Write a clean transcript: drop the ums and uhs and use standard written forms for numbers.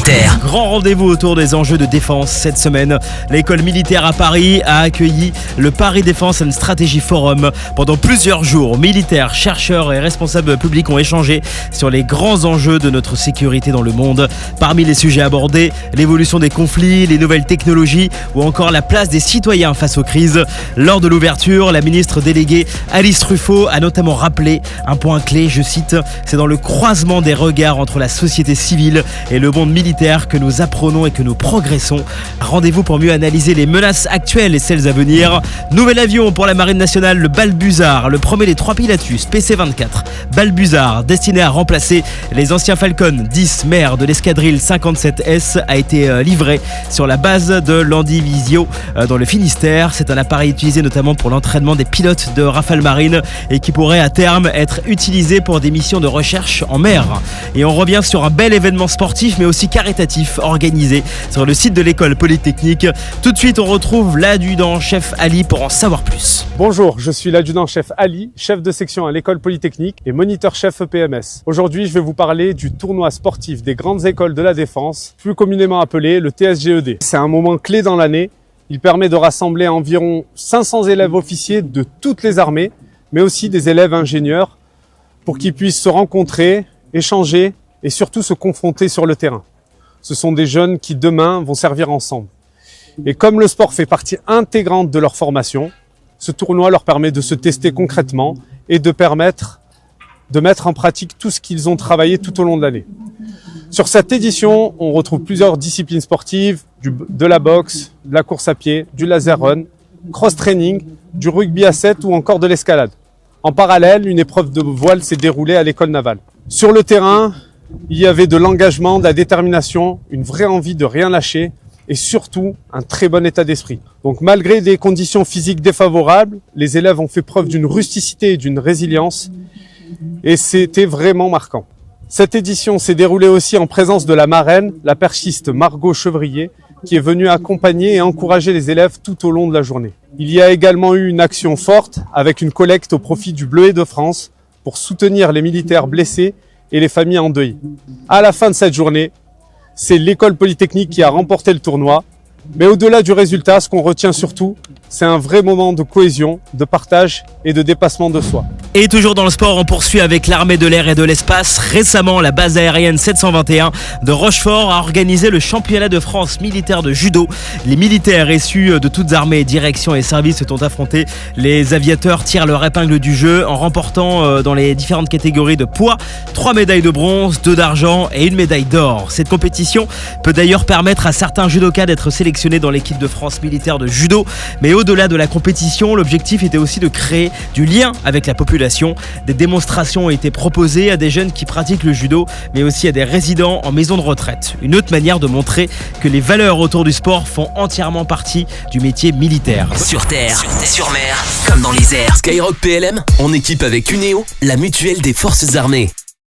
militaire. Grand rendez-vous autour des enjeux de défense cette semaine. L'école militaire à Paris a accueilli le Paris Defense and Strategy Forum. Pendant plusieurs jours, militaires, chercheurs et responsables publics ont échangé sur les grands enjeux de notre sécurité dans le monde. Parmi les sujets abordés, l'évolution des conflits, les nouvelles technologies ou encore la place des citoyens face aux crises. Lors de l'ouverture, la ministre déléguée Alice Truffaut a notamment rappelé un point clé, je cite, « C'est dans le croisement des regards entre la société civile et le monde militaire que nous apprenons et que nous progressons. » Rendez-vous pour mieux analyser les menaces actuelles et celles à venir. Nouvel avion pour la Marine nationale, le Balbuzard, le premier des 3 Pilatus PC-24. Balbuzard, destiné à remplacer les anciens Falcon 10 mers de l'escadrille 57S, a été livré sur la base de Landivisio dans le Finistère. C'est un appareil utilisé notamment pour l'entraînement des pilotes de Rafale Marine et qui pourrait à terme être utilisé pour des missions de recherche en mer. Et on revient sur un bel événement sportif mais aussi caritatif organisé sur le site de l'école polytechnique. Tout de suite on retrouve l'adjudant-chef Ali pour en savoir plus. Bonjour, je suis l'adjudant-chef Ali, chef de section à l'école polytechnique et moniteur-chef EPMS. Aujourd'hui je vais vous parler du tournoi sportif des grandes écoles de la défense, plus communément appelé le TSGED. C'est un moment clé dans l'année. Il permet de rassembler environ 500 élèves officiers de toutes les armées, mais aussi des élèves ingénieurs, pour qu'ils puissent se rencontrer, échanger et surtout se confronter sur le terrain. Ce sont des jeunes qui demain vont servir ensemble. Et comme le sport fait partie intégrante de leur formation, ce tournoi leur permet de se tester concrètement et de mettre en pratique tout ce qu'ils ont travaillé tout au long de l'année. Sur cette édition, on retrouve plusieurs disciplines sportives, de la boxe, de la course à pied, du laser run, cross-training, du rugby à 7 ou encore de l'escalade. En parallèle, une épreuve de voile s'est déroulée à l'école navale. Sur le terrain, il y avait de l'engagement, de la détermination, une vraie envie de rien lâcher et surtout un très bon état d'esprit. Donc malgré des conditions physiques défavorables, les élèves ont fait preuve d'une rusticité et d'une résilience et c'était vraiment marquant. Cette édition s'est déroulée aussi en présence de la marraine, la perchiste Margot Chevrier, qui est venue accompagner et encourager les élèves tout au long de la journée. Il y a également eu une action forte avec une collecte au profit du Bleuet de France pour soutenir les militaires blessés et les familles en deuil. À la fin de cette journée, c'est l'école polytechnique qui a remporté le tournoi. Mais au-delà du résultat, ce qu'on retient surtout, c'est un vrai moment de cohésion, de partage et de dépassement de soi. Et toujours dans le sport, on poursuit avec l'armée de l'air et de l'espace. Récemment, la base aérienne 721 de Rochefort a organisé le championnat de France militaire de judo. Les militaires issus de toutes armées, directions et services se sont affrontés. Les aviateurs tirent leur épingle du jeu en remportant dans les différentes catégories de poids 3 médailles de bronze, 2 d'argent et 1 médaille d'or. Cette compétition peut d'ailleurs permettre à certains judokas d'être sélectionnés dans l'équipe de France militaire de judo. Mais au-delà de la compétition, l'objectif était aussi de créer du lien avec la population. Des démonstrations ont été proposées à des jeunes qui pratiquent le judo, mais aussi à des résidents en maison de retraite. Une autre manière de montrer que les valeurs autour du sport font entièrement partie du métier militaire. Sur terre, sur mer, comme dans les airs. Skyrock PLM, on équipe avec Uneo, la mutuelle des forces armées.